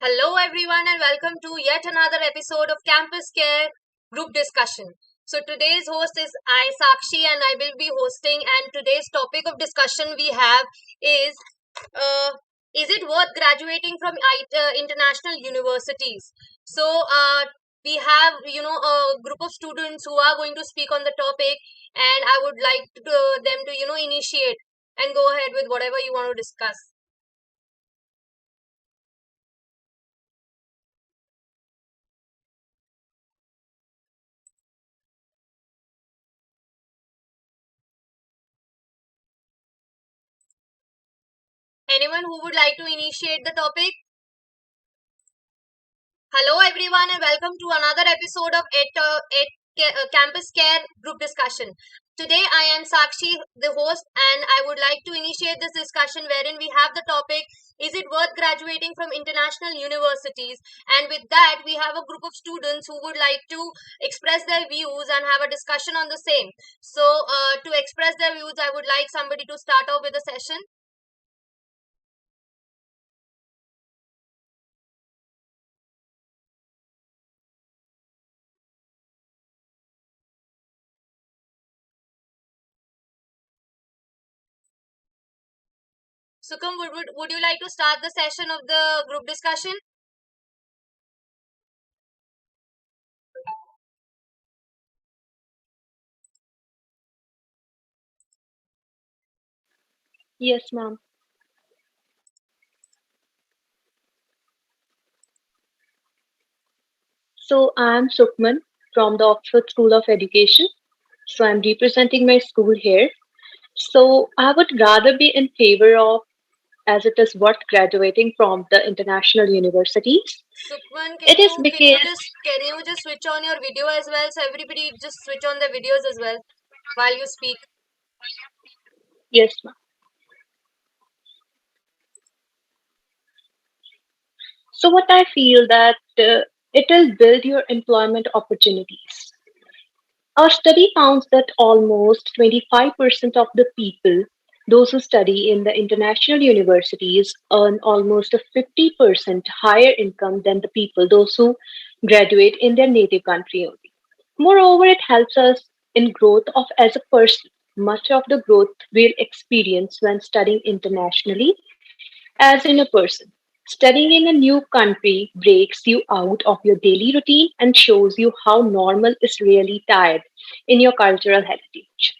Hello, everyone, and welcome to yet another episode of Campus Care Group Discussion. So, today's host is I, Sakshi, and I will be hosting. And today's topic of discussion we have is uh, is it worth graduating from international universities? So, we have a group of students who are going to speak on the topic, and I would like them to initiate and go ahead with whatever you want to discuss. Anyone who would like to initiate the topic? Hello, everyone, and welcome to another episode of Campus Care Group Discussion. Today, I am Sakshi, the host, and I would like to initiate this discussion wherein we have the topic: is it worth graduating from international universities? And with that, we have a group of students who would like to express their views and have a discussion on the same. So, to express their views, I would like somebody to start off with a session. Sukam, would you like to start the session of the group discussion? Yes, ma'am. So I'm Sukman from the Oxford School of Education. So I'm representing my school here. So I would rather be in favor of as it is worth graduating from the international universities. Sukman, It is because can you just switch on your video as well? So everybody just switch on their videos as well while you speak. yes, ma'am. So what I feel that it will build your employment opportunities. Our study found that almost 25% of the people, those who study in the international universities, earn almost a 50% higher income than the people, those who graduate in their native country only. Moreover, it helps us in growth of as a person. Much of the growth we'll experience when studying internationally as in a person. Studying in a new country breaks you out of your daily routine and shows you how normal is really tied in your cultural heritage.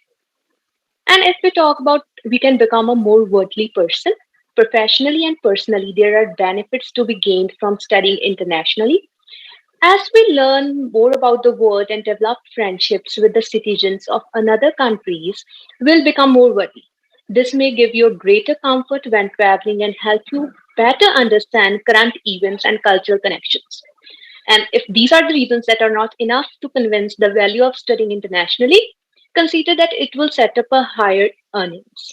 And if we talk about we can become a more worldly person, professionally and personally, there are benefits to be gained from studying internationally. As we learn more about the world and develop friendships with the citizens of another countries, we'll become more worthy. This may give you a greater comfort when traveling and help you better understand current events and cultural connections. And if these are the reasons that are not enough to convince the value of studying internationally, consider that it will set up a higher earnings.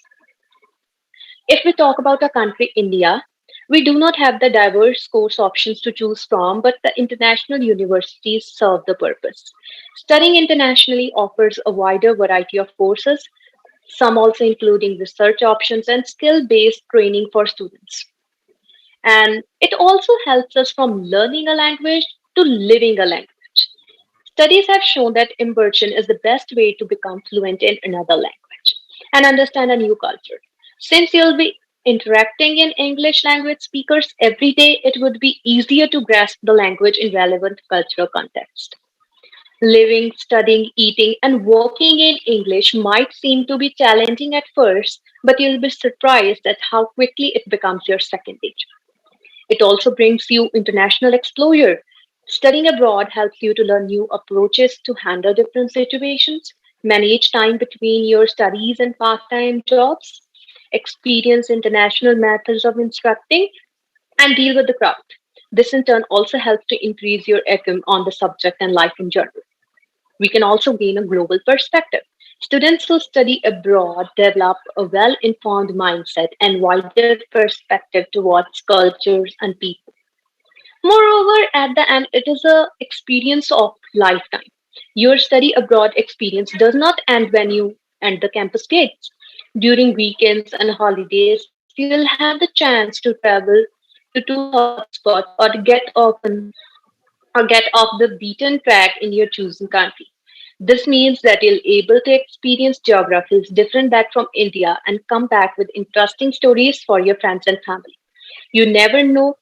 If we talk about our country, India, we do not have the diverse course options to choose from, but the international universities serve the purpose. Studying internationally offers a wider variety of courses, some also including research options and skill based training for students. And it also helps us from learning a language to living a language. Studies have shown that immersion is the best way to become fluent in another language and understand a new culture. Since you'll be interacting in English language speakers every day, it would be easier to grasp the language in relevant cultural context. Living, studying, eating, and working in English might seem to be challenging at first, but you'll be surprised at how quickly it becomes your second nature. It also brings you international exposure. Studying abroad helps you to learn new approaches to handle different situations, manage time between your studies and part time jobs, experience international methods of instructing, and deal with the crowd. This in turn also helps to increase your acumen on the subject and life in general. We can also gain a global perspective. Students who study abroad develop a well informed mindset and wider perspective towards cultures and people. Moreover, at the end, it is a experience of lifetime. Your study abroad experience does not end when you enter the campus gates. During weekends and holidays, you'll have the chance to travel to hotspots or get off the beaten track in your chosen country. This means that you'll able to experience geographies different that from India and come back with interesting stories for your friends and family. You never know,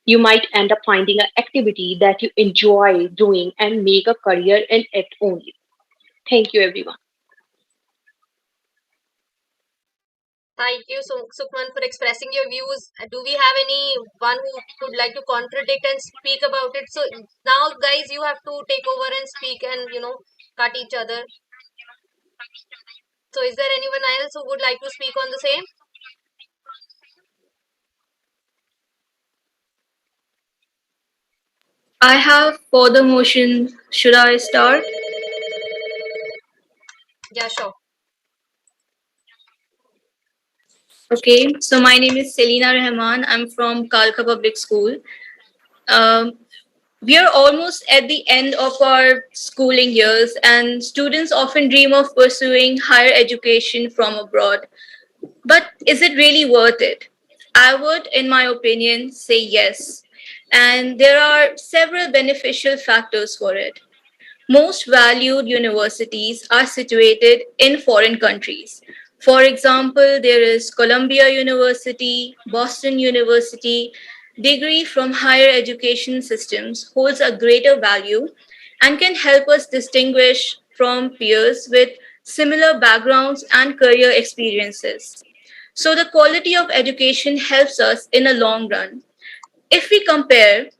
you might end up finding an activity that you enjoy doing and make a career in it only. Thank you everyone. Thank you, Sukman, for expressing your views. Do we have anyone who would like to contradict and speak about it? So now, guys, you have to take over and speak and cut each other. So is there anyone else who would like to speak on the same? I have for the motion. Should I start? Yeah, sure. Okay, so my name is Selina Rehman. I'm from Kalka Public School. Um, we are almost at the end of our schooling years, and students often dream of pursuing higher education from abroad. But is it really worth it? I would, in my opinion, say yes. And there are several beneficial factors for it. Most valued universities are situated in foreign countries. For example, there is Columbia University, Boston University. Degree from higher education systems holds a greater value and can help us distinguish from peers with similar backgrounds and career experiences. So the quality of education helps us in a long run. If we compare,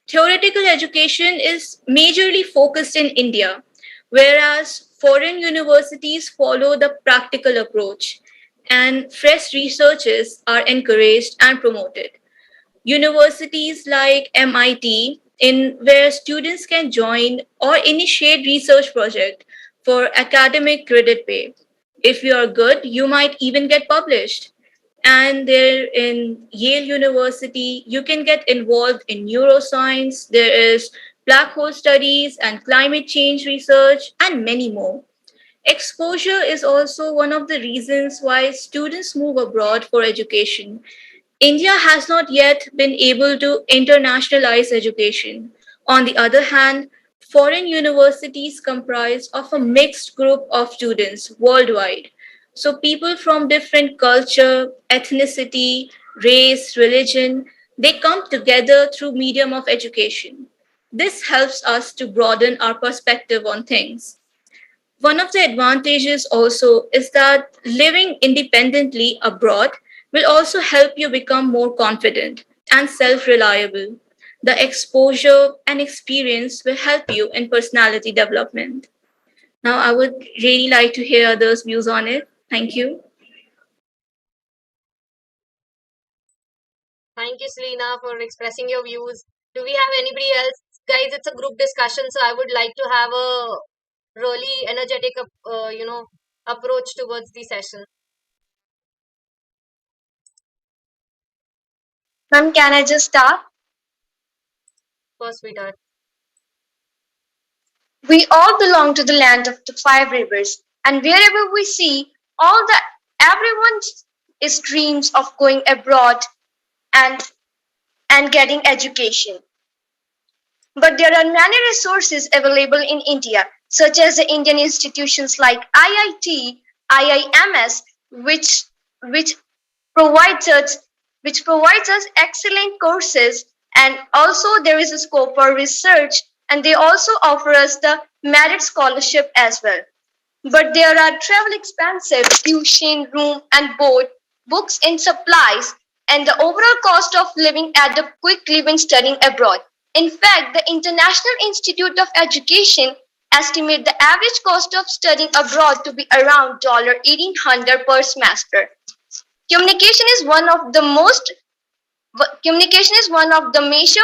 theoretical education is majorly focused in India, whereas foreign universities follow the practical approach, and fresh researches are encouraged and promoted. Universities like MIT, in where students can join or initiate research project for academic credit pay. If you are good, you might even get published. And there in Yale University, you can get involved in neuroscience. There is black hole studies and climate change research and many more. Exposure is also one of the reasons why students move abroad for education. India has not yet been able to internationalize education. On the other hand, foreign universities comprise of a mixed group of students worldwide. So people from different culture, ethnicity, race, religion, they come together through medium of education. This helps us to broaden our perspective on things. One of the advantages also is that living independently abroad will also help you become more confident and self reliable. The exposure and experience will help you in personality development. Now, I would really like to hear others' views on it. Thank you. Thank you, Selena, for expressing your views. Do we have anybody else? Guys, it's a group discussion, so I would like to have a really energetic, approach towards the session. Ma'am, can I just start? First, sweetheart. We all belong to the land of the five rivers, and wherever we see, all the everyone is dreams of going abroad and getting education. But there are many resources available in India, such as the Indian institutions like IIT, IIMS, which provides us excellent courses, and also there is a scope for research, and they also offer us the merit scholarship as well. But there are travel expenses, tuition, room and board, books and supplies, and the overall cost of living add up quickly when studying abroad. In fact, the International Institute of Education estimate the average cost of studying abroad to be around $1,800 per semester. Communication is one of the most Communication is one of the major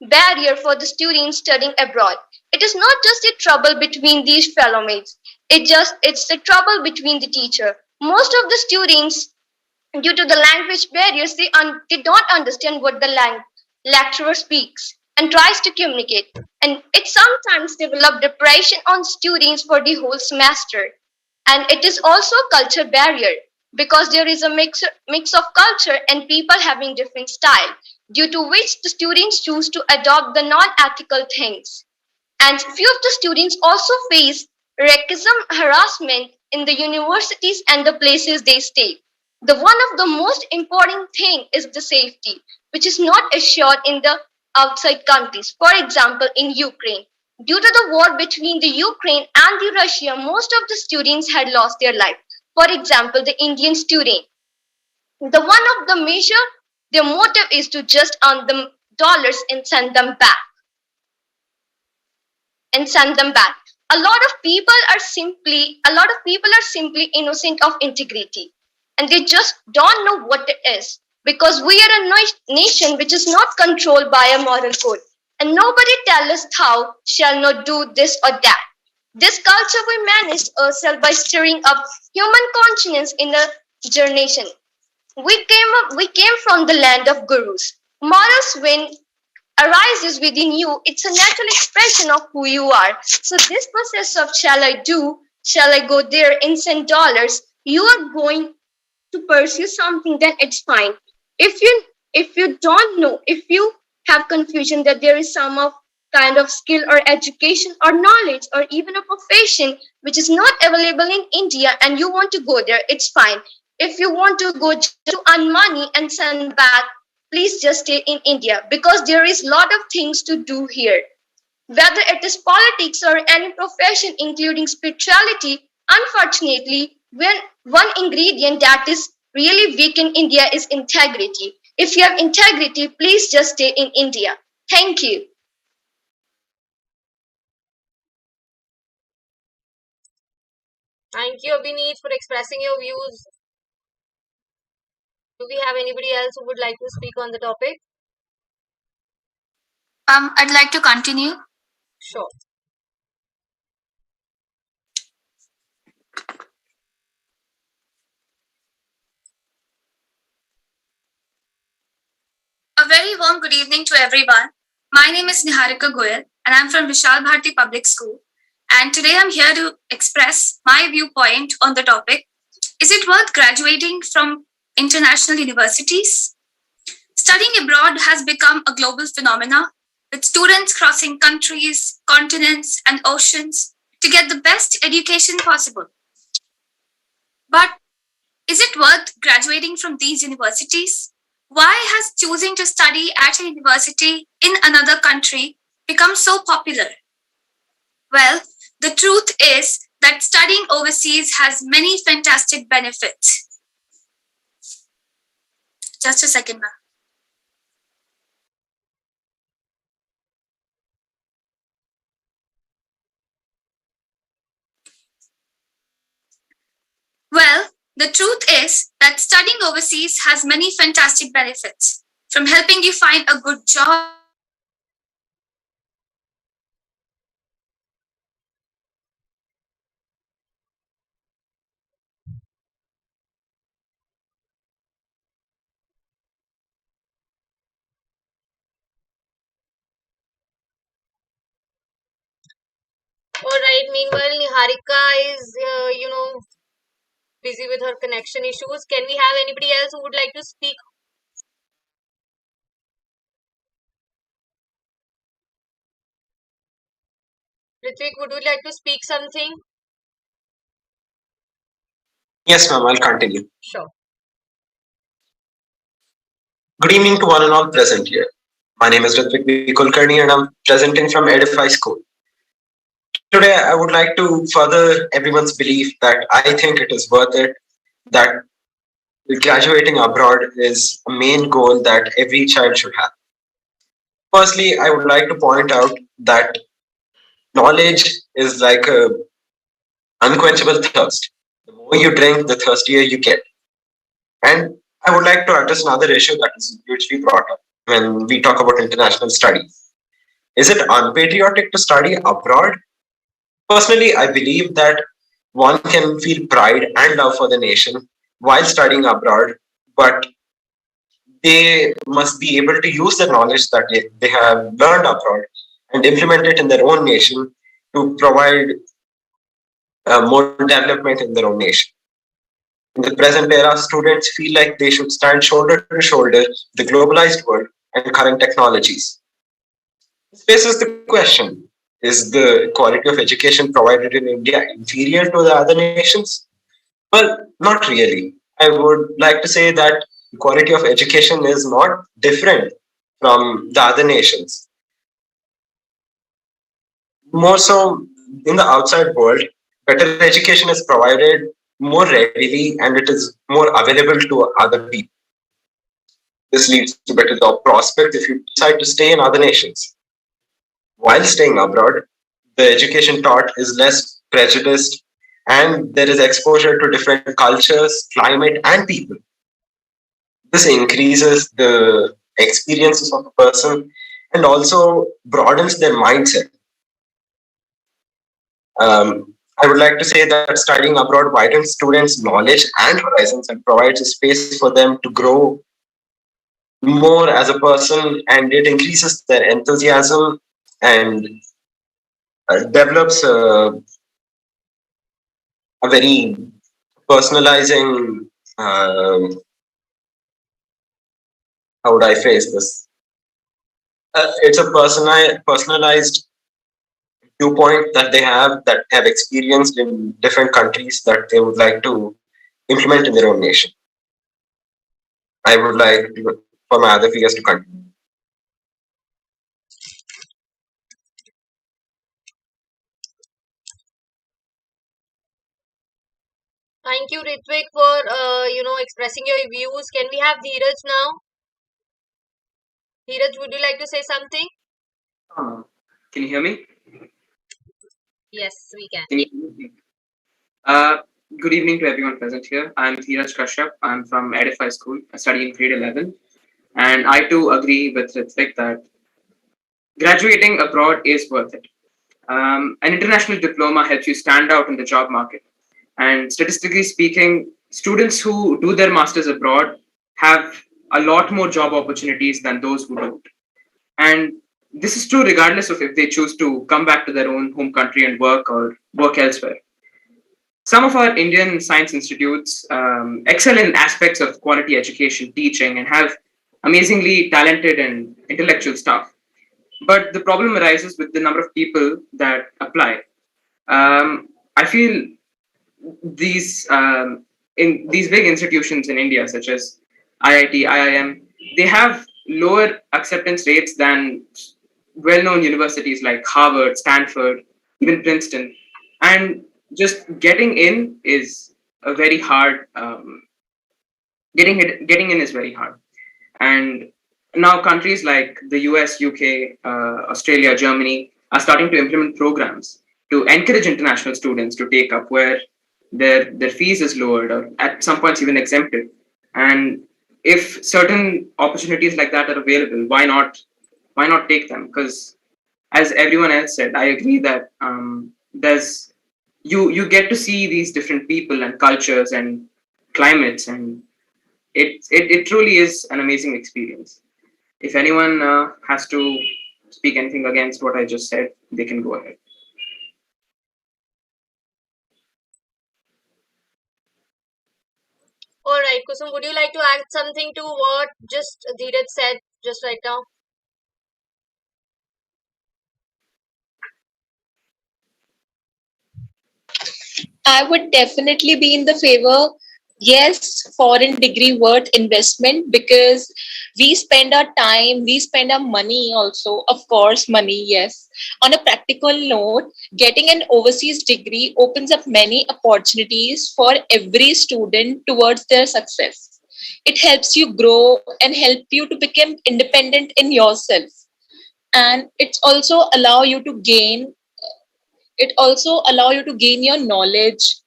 barrier for the students studying abroad. It is not just a trouble between these fellow mates. It's the trouble between the teacher. Most of the students, due to the language barriers, they don't understand what the lecturer speaks and tries to communicate. And it sometimes develop depression on students for the whole semester. And it is also a culture barrier because there is a mix of culture and people having different style. due to which the students choose to adopt the non-ethical things. And few of the students also face racism harassment in the universities and the places they stay. The one of the most important thing is the safety, which is not assured in the outside countries. For example, in Ukraine, due to the war between the Ukraine and the Russia, most of the students had lost their life. For example, the Indian student, the one of the measure, their motive is to just earn the dollars and send them back. A lot of people are simply innocent of integrity, and they just don't know what it is, because we are a nation which is not controlled by a moral code, and nobody tell us how shall not do this or that. This culture we managed ourselves by stirring up human conscience in a generation. We came from the land of gurus. Morals when arises within you, it's a natural expression of who you are. So this process of shall I do, shall I go there and send dollars, you are going to pursue something, then it's fine. If you don't know, if you have confusion that there is some of kind of skill or education or knowledge or even a profession which is not available in India and you want to go there, it's fine. If you want to go just to earn money and send them back, please just stay in India, because there is a lot of things to do here. Whether it is politics or any profession, including spirituality, unfortunately, when one ingredient that is really weak in India is integrity. If you have integrity, please just stay in India. Thank you. Thank you, Guneet, for expressing your views. Do we have anybody else who would like to speak on the topic? I'd like to continue. Sure. A very warm good evening to everyone. My name is Niharika and I'm from Vishal Bharti Public School. And today I'm here to express my viewpoint on the topic. Is it worth graduating from international universities? Studying abroad has become a global phenomenon, with students crossing countries, continents, and oceans to get the best education possible. But is it worth graduating from these universities? Why has choosing to study at a university in another country become so popular? Well, the truth is that studying overseas has many fantastic benefits. Just a second, ma'am. Well, the truth is that studying overseas has many fantastic benefits, from helping you find a good job. All right. Meanwhile, Niharika is, busy with her connection issues. Can we have anybody else who would like to speak? Rithvik, would you like to speak something? Yes, ma'am, I'll continue. Sure. Good evening to one and all present here. My name is Rithvik Kulkarni and I'm presenting from Edify School. Today, I would like to further everyone's belief that I think it is worth it, that graduating abroad is a main goal that every child should have. Firstly, I would like to point out that knowledge is like a unquenchable thirst. The more you drink, the thirstier you get. And I would like to address another issue that is usually brought up when we talk about international studies. Is it unpatriotic to study abroad? Personally, I believe that one can feel pride and love for the nation while studying abroad, but they must be able to use the knowledge that they have learned abroad and implement it in their own nation to provide more development in their own nation. In the present era, students feel like they should stand shoulder to shoulder with the globalized world and current technologies. This raises the question, is the quality of education provided in India inferior to the other nations? Well, not really. I would like to say that the quality of education is not different from the other nations. More so, in the outside world, better education is provided more readily and it is more available to other people. This leads to better job prospects if you decide to stay in other nations. While staying abroad, the education taught is less prejudiced and there is exposure to different cultures, climate, and people. This increases the experiences of a person and also broadens their mindset. I would like to say that studying abroad widens students' knowledge and horizons and provides a space for them to grow more as a person, and it increases their enthusiasm and develops a very personalizing, how would I phrase this? It's a personalized viewpoint that have experienced in different countries that they would like to implement in their own nation. I would like for my other figures to continue. Thank you, Rithvik, for expressing your views. Can we have Dheeraj now? Dheeraj, would you like to say something? Can you hear me? Yes, we can. Can you hear me? Uh, Good evening to everyone present here. I'm Dheeraj Kashyap. I'm from Edify School. I study in grade 11. And I too agree with Rithvik that graduating abroad is worth it. An international diploma helps you stand out in the job market. And statistically speaking, students who do their masters abroad have a lot more job opportunities than those who don't. And this is true regardless of if they choose to come back to their own home country and work or work elsewhere. Some of our Indian science institutes excel in aspects of quality education, teaching, and have amazingly talented and intellectual staff. But the problem arises with the number of people that apply. I feel in these big institutions in India, such as IIT, IIM, they have lower acceptance rates than well-known universities like Harvard, Stanford, even Princeton, and just getting in is a very hard. Getting in is very hard, and now countries like the US, UK, Australia, Germany are starting to implement programs to encourage international students to take up where their fees is lowered or at some points even exempted. And if certain opportunities like that are available, why not take them? Because as everyone else said, I agree that there's you get to see these different people and cultures and climates, and it truly is an amazing experience. If anyone has to speak anything against what I just said, they can go ahead. All right, Kusum, would you like to add something to what just Dheeraj said just right now? I would definitely be in the favor. Yes, foreign degree worth investment because we spend our time, we spend our money also, of course, money, yes. On a practical note, getting an overseas degree opens up many opportunities for every student towards their success. It helps you grow and help you to become independent in yourself. And it also allow you to gain your knowledge,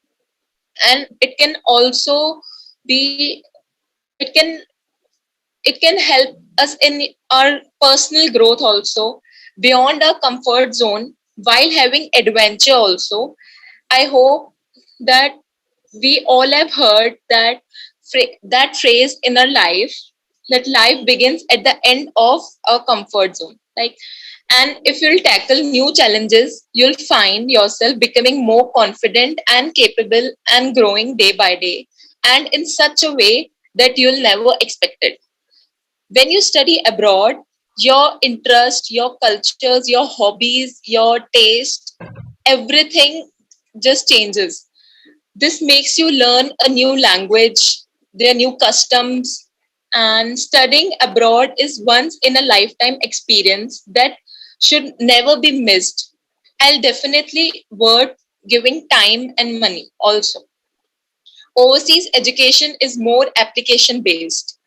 and it can also be it can it can help us in our personal growth also beyond our comfort zone while having adventure also. I hope that we all have heard that phrase in our life, that life begins at the end of our comfort zone, like, and if you'll tackle new challenges, you'll find yourself becoming more confident and capable and growing day by day and in such a way that you'll never expect it. When you study abroad, your interest, your cultures, your hobbies, your taste, everything just changes. This makes you learn a new language, their new customs, and studying abroad is once in a lifetime experience that should never be missed. I'll definitely worth giving time and money also. Overseas education is more application based.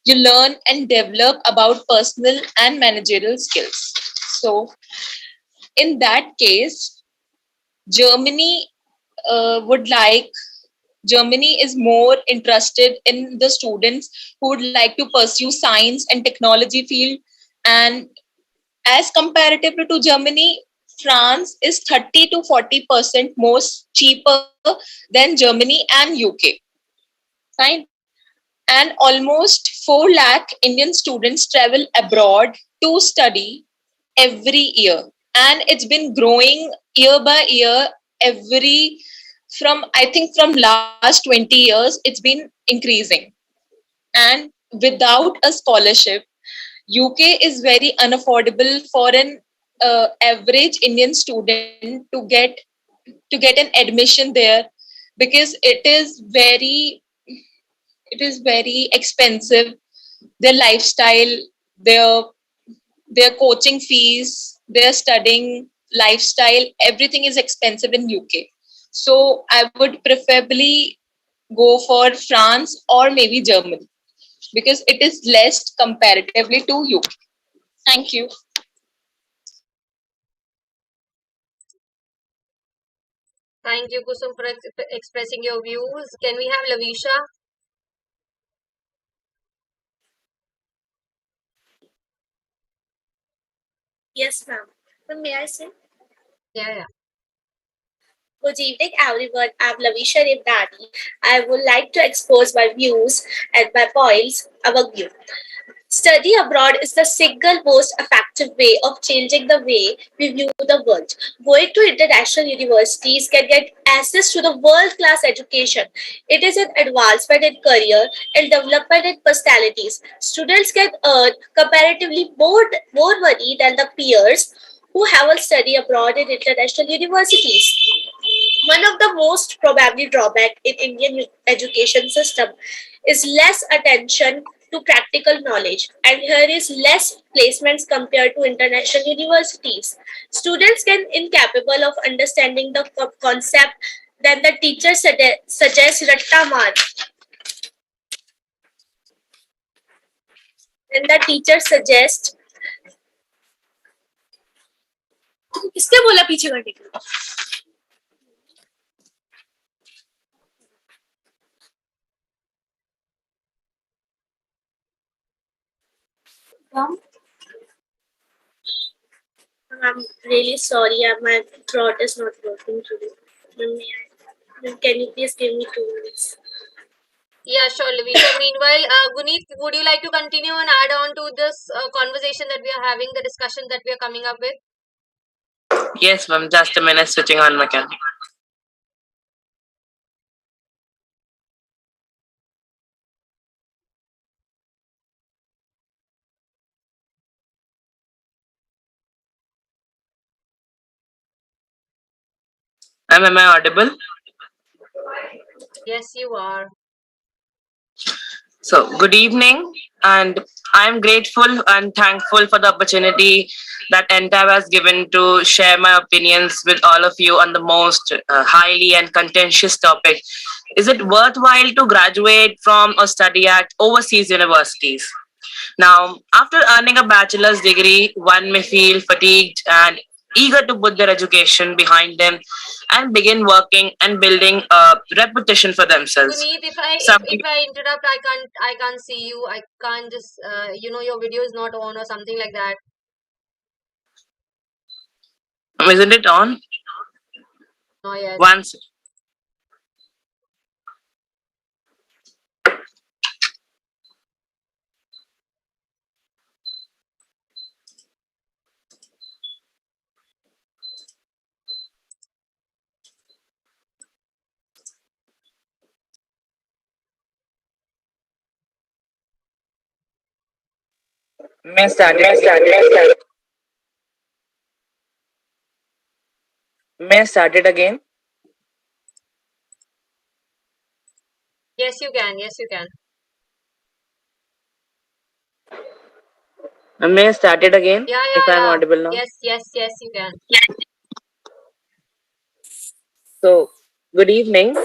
You learn and develop about personal and managerial skills. So, in that case, Germany would like Germany is more interested in the students who would like to pursue science and technology field. And as comparatively to Germany, France is 30 to 40% more cheaper than Germany and UK. Fine. And almost 4 lakh Indian students travel abroad to study every year. And it's been growing year by year, every from I think from last 20 years, it's been increasing. And without a scholarship, UK is very unaffordable for an average Indian student to get an admission there, because it is very expensive. Their lifestyle, their their coaching fees, their studying lifestyle, everything is expensive in UK. So I would preferably go for France or maybe Germany because it is less comparatively to UK. Thank you. Thank you, Kusum, for expressing your views. Can we have Lavisha? Yes, ma'am. So may I say? Yeah, yeah. Good evening, everyone. I'm Lavisha Nebhnani. I would like to expose my views and my points among you. Study abroad is the single most effective way of changing the way we view the world. Going to international universities can get access to the world class education. It is an advancement in career and development in personalities. Students can earn comparatively more money than the peers who have studied abroad in international universities. One of the most probably drawback in Indian education system is less attention to practical knowledge, and here is less placements compared to international universities. Students can incapable of understanding the concept, then the teacher suggests ratta maar. Then the teacher suggests किसने बोला पीछे करने के लिए? I'm really sorry. My throat is not working today. Can you please give me 2 minutes? Yeah, sure, Lavisha. Meanwhile, Guneet, would you like to continue and add on to this conversation that we are having, the discussion that we are coming up with? Yes, ma'am. Just a minute, switching on my camera. Ma'am, am I audible? Yes, you are. So, good evening, and I'm grateful and thankful for the opportunity that Entab has given to share my opinions with all of you on the most highly and contentious topic. Is it worthwhile to graduate from or study at overseas universities? Now, after earning a bachelor's degree, one may feel fatigued and eager to put their education behind them and begin working and building a reputation for themselves. Guneet, Some if I interrupt, I can't see you. I can't just your video is not on or something like that. isn't it on? Oh yes. Once May I start it again? May I start it again? Yes, you can. Yes, you can. May I start it again Yeah, if yeah, I'm yeah. audible now? Yes, yes, yes, you can. So, good evening,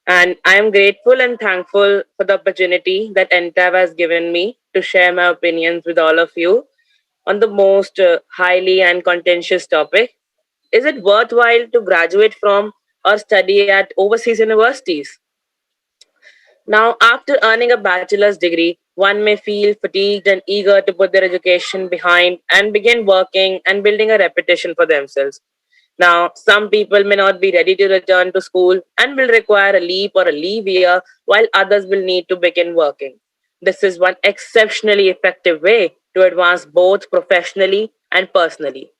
and I am grateful and thankful for the opportunity that Entab has given me to share my opinions with all of you on the most highly and contentious topic. Is it worthwhile to graduate from or study at overseas universities? Now, after earning a bachelor's degree, one may feel fatigued and eager to put their education behind and begin working and building a reputation for themselves. Now, some people may not be ready to return to school and will require a leap or a leave year, while others will need to begin working. This is one exceptionally effective way to advance both professionally and personally.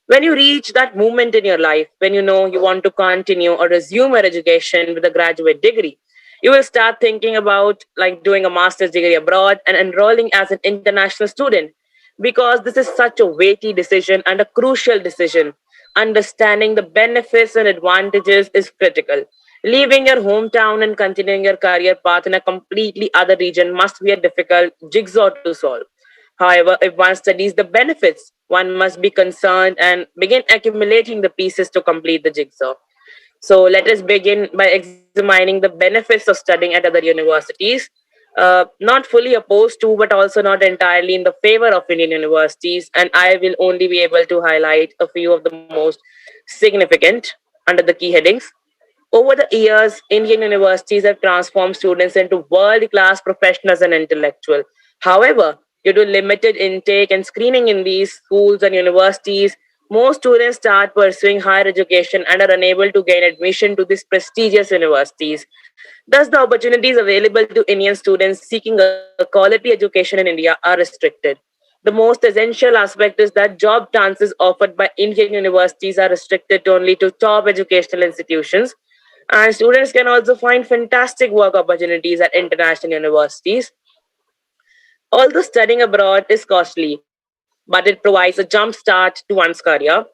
When you reach that moment in your life, when you know you want to continue or resume your education with a graduate degree, you will start thinking about like doing a master's degree abroad and enrolling as an international student because this is such a weighty decision and a crucial decision. Understanding the benefits and advantages is critical. Leaving your hometown and continuing your career path in a completely other region must be a difficult jigsaw to solve. However, if one studies the benefits, one must be concerned and begin accumulating the pieces to complete the jigsaw. So let us begin by examining the benefits of studying at other universities. Not fully opposed to, but also not entirely in the favor of Indian universities, and I will only be able to highlight a few of the most significant under the key headings. Over the years, Indian universities have transformed students into world class professionals and intellectuals. However, due to limited intake and screening in these schools and universities, most students start pursuing higher education and are unable to gain admission to these prestigious universities. Thus, the opportunities available to Indian students seeking a quality education in India are restricted. The most essential aspect is that job chances offered by Indian universities are restricted only to top educational institutions, and students can also find fantastic work opportunities at international universities. Although studying abroad is costly, but it provides a jump start to one's career.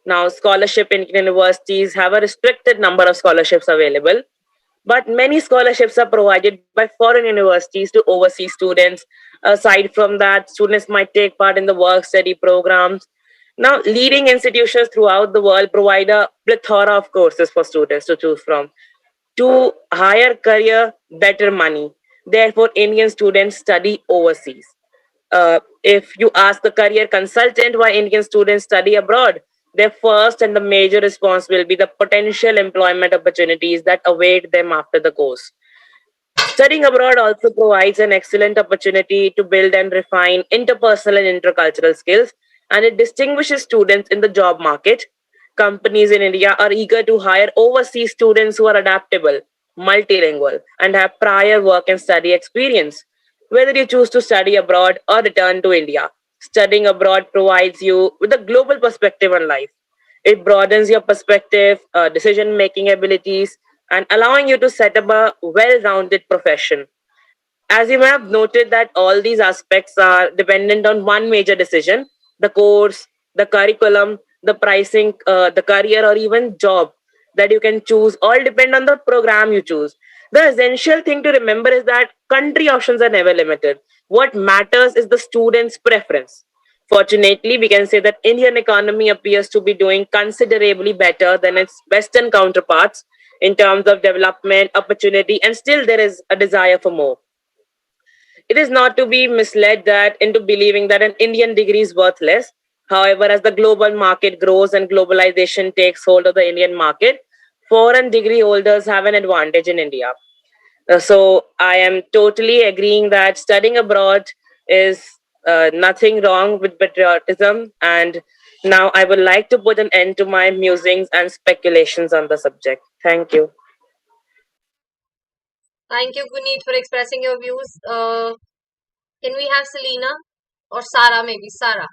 Now, scholarship in universities have a restricted number of scholarships available, but many scholarships are provided by foreign universities to overseas students. Aside from that, students might take part in the work study programs. Now, leading institutions throughout the world provide a plethora of courses for students to choose from. To higher career, better money. Therefore, Indian students study overseas. If you ask the career consultant why Indian students study abroad, their first and the major response will be the potential employment opportunities that await them after the course. Studying abroad also provides an excellent opportunity to build and refine interpersonal and intercultural skills, and it distinguishes students in the job market. Companies in India are eager to hire overseas students who are adaptable, multilingual, and have prior work and study experience. Whether you choose to study abroad or return to India, studying abroad provides you with a global perspective on life. It broadens your perspective, decision making abilities, and allowing you to set up a well rounded profession. As you may have noted that all these aspects are dependent on one major decision: the course, the curriculum, the pricing, the career, or even job that you can choose, all depend on the program you choose. The essential thing to remember is that country options are never limited. What matters is the student's preference. Fortunately, we can say that Indian economy appears to be doing considerably better than its Western counterparts in terms of development, opportunity, and still there is a desire for more. It is not to be misled that into believing that an Indian degree is worthless. However, as the global market grows and globalization takes hold of the Indian market, foreign degree holders have an advantage in India. So I am totally agreeing that studying abroad is nothing wrong with patriotism. And now I would like to put an end to my musings and speculations on the subject. Thank you. Thank you, Guneet, for expressing your views. Can we have Selina or Saara? Maybe Saara.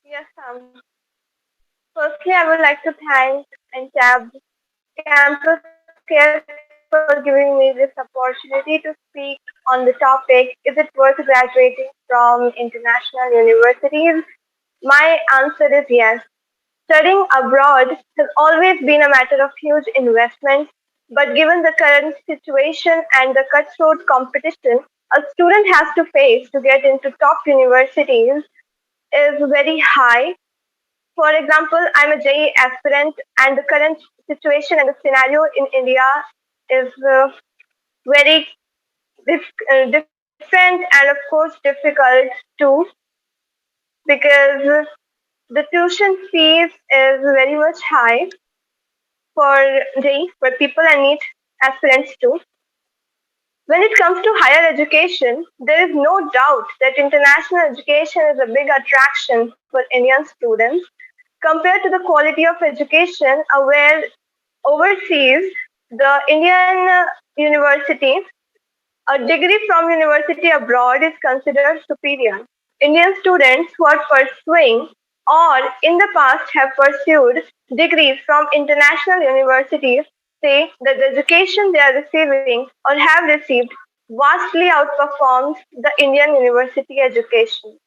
Yes, firstly, I would like to thank Entab Campus Care for giving me this opportunity to speak on on the topic, is it worth graduating from international universities? My answer is yes. Studying abroad has always been a matter of huge investment, but given the current situation and the cutthroat competition a student has to face to get into top universities is very high. For example, I'm a JEE aspirant, and the current situation and the scenario in India is very different and, of course, difficult too, because the tuition fees is very much high for JEE, for people and NEET aspirants too. When it comes to higher education, there is no doubt that international education is a big attraction for Indian students compared to the quality of education where overseas, the Indian universities, a degree from university abroad is considered superior. Indian students who are pursuing or in the past have pursued degrees from international universities say that the education they are receiving or have received vastly outperforms the Indian university education.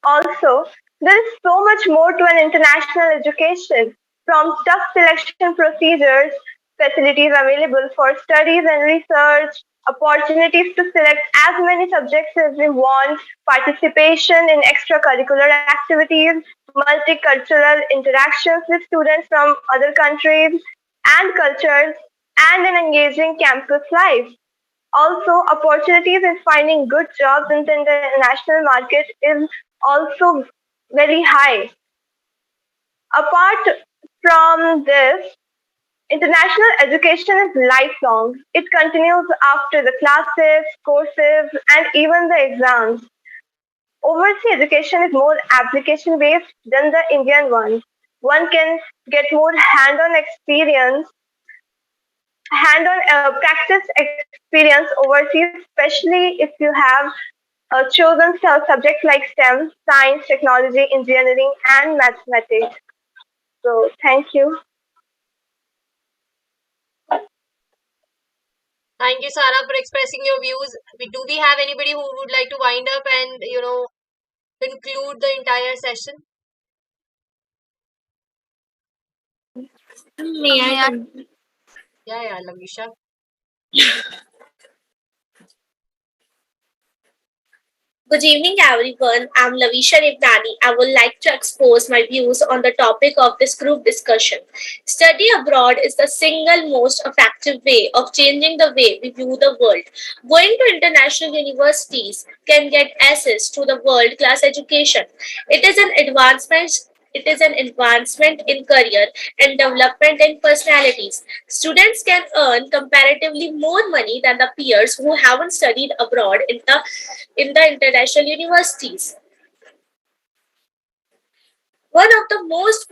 Also, there is so much more to an international education, from tough selection procedures, facilities available for studies and research, opportunities to select as many subjects as we want, participation in extracurricular activities, multicultural interactions with students from other countries and cultures, and an engaging campus life. Also, opportunities in finding good jobs in the international market is also very high. Apart from this, international education is lifelong. It continues after the classes, courses, and even the exams. Overseas education is more application based than the Indian one. One can get more hand-on practice experience overseas, especially if you have chosen subjects like STEM, science, technology, engineering, and mathematics. So, thank you. Thank you, Saara, for expressing your views. Do we have anybody who would like to wind up and conclude the entire session? May I? Yeah, Lavisha. Good evening, everyone. I'm Lavisha Nebhnani. I would like to expose my views on the topic of this group discussion. Study abroad is the single most effective way of changing the way we view the world. Going to international universities can get access to the world-class education. It is an advancement it is an advancement in career and development in personalities. Students can earn comparatively more money than the peers who haven't studied abroad in the international universities. One of the most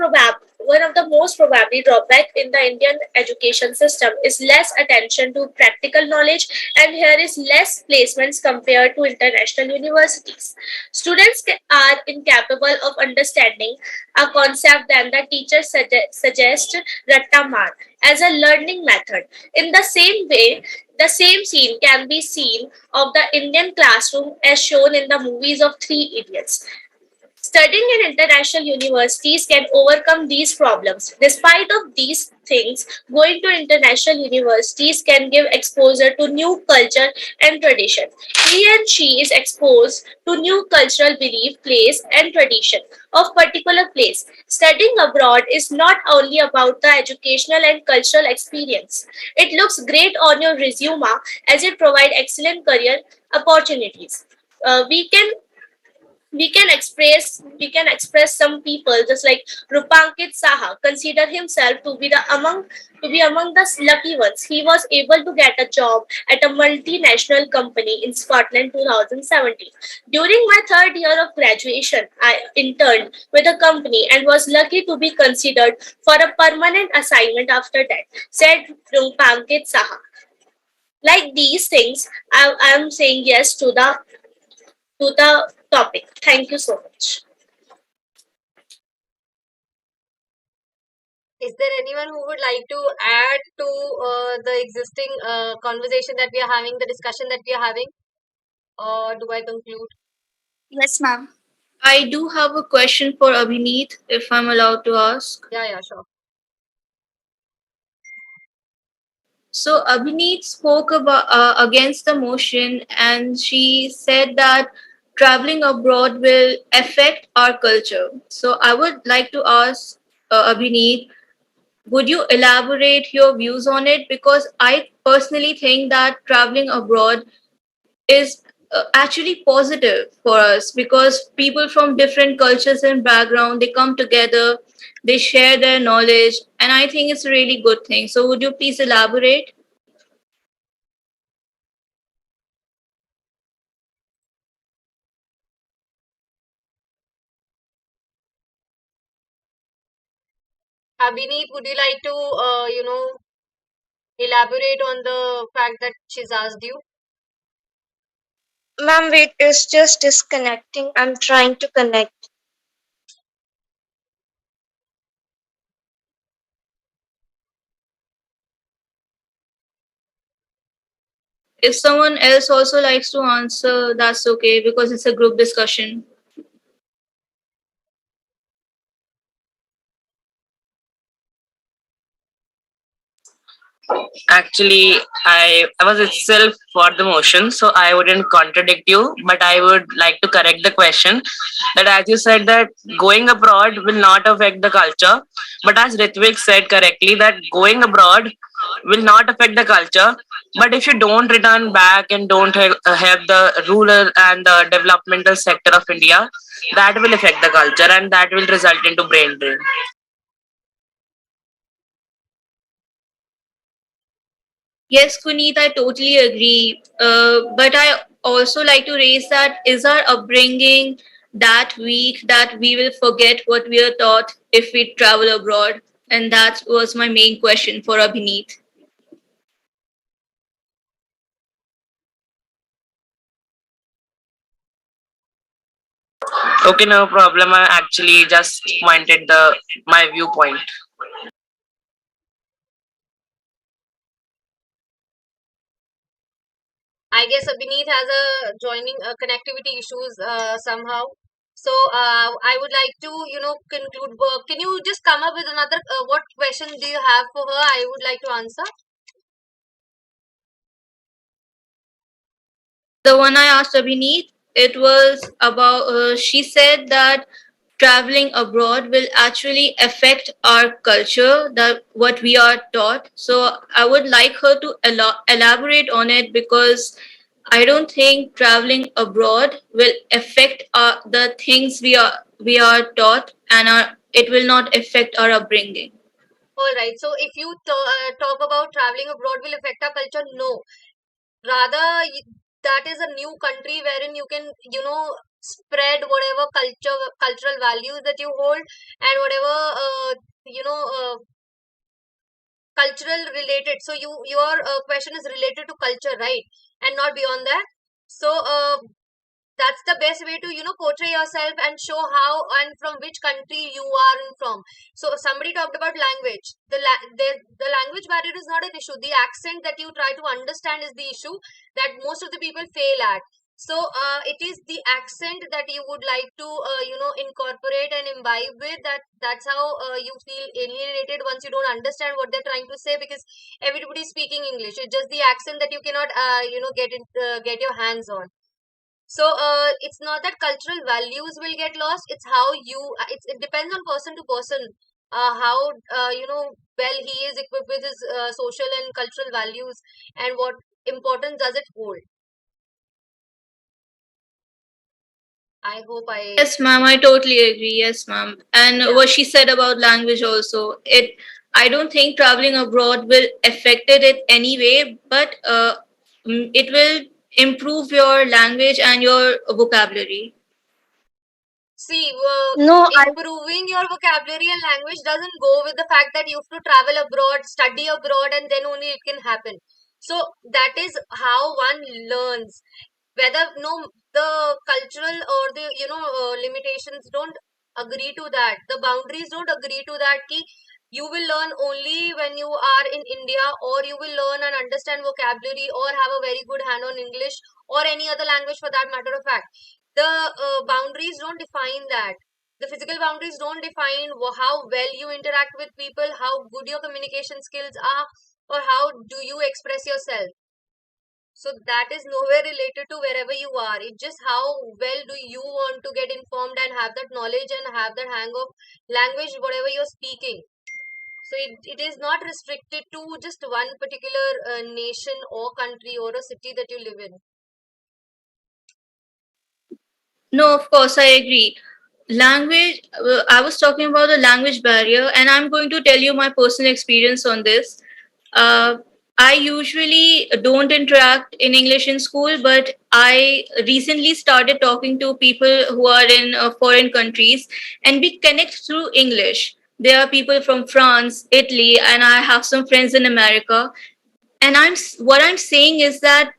probably drawback in the Indian education system is less attention to practical knowledge, and here is less placements compared to international universities. Students are incapable of understanding a concept than the teacher suggest Rattamar as a learning method. In the same way, the same scene can be seen of the Indian classroom as shown in the movies of Three Idiots. Studying in international universities can overcome these problems. Despite of these things, going to international universities can give exposure to new culture and tradition. He and she is exposed to new cultural belief, place, and tradition of particular place. Studying abroad is not only about the educational and cultural experience. It looks great on your resume as it provides excellent career opportunities. We can express some people just like Rupankit Saha consider himself to be among the lucky ones. He was able to get a job at a multinational company in Scotland 2017. During my third year of graduation, I interned with a company and was lucky to be considered for a permanent assignment after that, said Rupankit Saha. Like these things, I am saying yes to the topic. Thank you so much. Is there anyone who would like to add to the existing conversation that we are having, the discussion that we are having? Or do I conclude? Yes, ma'am. I do have a question for Abhineet, if I'm allowed to ask. Yeah, sure. So Abhineet spoke about against the motion, and she said that traveling abroad will affect our culture. So I would like to ask Abhineet, would you elaborate your views on it? Because I personally think that traveling abroad is actually positive for us, because people from different cultures and background, they come together, they share their knowledge, and I think it's a really good thing. So would you please elaborate? Abhineet, would you like to, elaborate on the fact that she's asked you? Ma'am, wait, it's just disconnecting. I'm trying to connect. If someone else also likes to answer, that's okay, because it's a group discussion. Actually, I was itself for the motion, so I wouldn't contradict you, but I would like to correct the question that as you said that going abroad will not affect the culture, but as Rithvik said correctly that going abroad will not affect the culture, but if you don't return back and don't have the rural and the developmental sector of India, that will affect the culture and that will result into brain drain. Yes, Guneet, I totally agree. But I also like to raise that, is our upbringing that weak that we will forget what we are taught if we travel abroad? And that was my main question for Abhineet. Okay, no problem. I actually just pointed the my viewpoint. I guess Abhineet has a joining connectivity issues somehow. So I would like to, conclude. Can you just come up with another? What question do you have for her? I would like to answer. The one I asked Abhineet, it was about, she said that traveling abroad will actually affect our culture, that what we are taught. So I would like her to elaborate on it, because I don't think traveling abroad will affect the things we are taught, and it will not affect our upbringing. All right. So if you talk about traveling abroad will affect our culture, no. Rather, that is a new country wherein you can, spread whatever cultural values that you hold, and whatever, you know, cultural related. So your question is related to culture, right? And not beyond that. So that's the best way to portray yourself and show how and from which country you are from. So somebody talked about language. The language barrier is not an issue. The accent that you try to understand is the issue that most of the people fail at. So it is the accent that you would like to incorporate and imbibe with. That's how you feel alienated once you don't understand what they're trying to say, because everybody is speaking English. It's just the accent that you cannot get your hands on. So it's not that cultural values will get lost. It's how it depends on person to person, how well he is equipped with his social and cultural values, and what importance does it hold. I hope I Yes, ma'am, I totally agree. Yes, ma'am. And Yeah. what she said about language also, I don't think traveling abroad will affect it anyway, but it will improve your language and your vocabulary. See, No, I improving your vocabulary and language doesn't go with the fact that you have to travel abroad, study abroad, and then only it can happen. So that is how one learns. Whether no, the cultural or the limitations don't agree to that. The boundaries don't agree to that. Ki you will learn only when you are in India, or you will learn and understand vocabulary or have a very good hand on English or any other language for that matter of fact. The boundaries don't define that. The physical boundaries don't define how well you interact with people, how good your communication skills are, or how do you express yourself. So that is nowhere related to wherever you are. It's just how well do you want to get informed and have that knowledge and have that hang of language, whatever you're speaking. So it is not restricted to just one particular nation or country or a city that you live in. No, of course, I agree. Language, I was talking about the language barrier, and I'm going to tell you my personal experience on this. Uh, I usually don't interact in English in school, but I recently started talking to people who are in foreign countries, and we connect through English. There are people from France, Italy, and I have some friends in America. And what I'm saying is that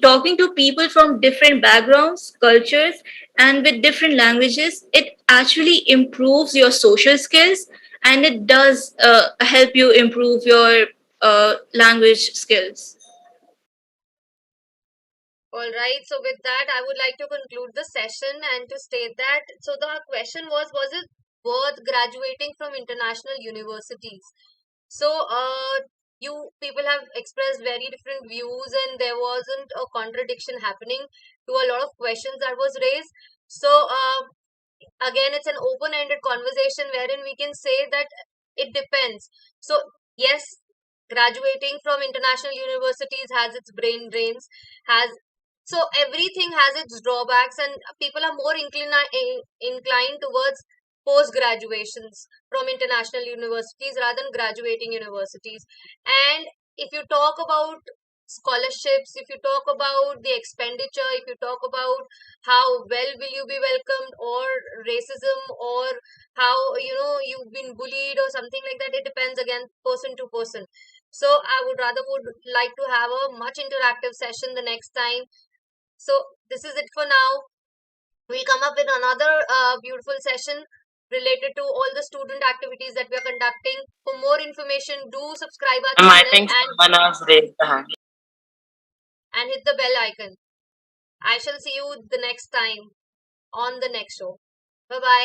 talking to people from different backgrounds, cultures, and with different languages, it actually improves your social skills, and it does help you improve your language skills. All right. So with that, I would like to conclude the session and to state that. So the question was it worth graduating from international universities? So you people have expressed very different views, and there wasn't a contradiction happening to a lot of questions that was raised. So again, it's an open-ended conversation wherein we can say that it depends. So yes, graduating from international universities has its brain drains, has so everything has its drawbacks, and people are more inclined towards post graduations from international universities rather than graduating universities. And if you talk about scholarships, if you talk about the expenditure, if you talk about how well will you be welcomed, or racism, or how you've been bullied or something like that, it depends again person to person. So I would like to have a much interactive session the next time. So this is it for now. We'll come up with another beautiful session related to all the student activities that we are conducting. For more information, do subscribe our I channel think someone has raised the hand. and hit the bell icon. I shall see you the next time on the next show. Bye bye.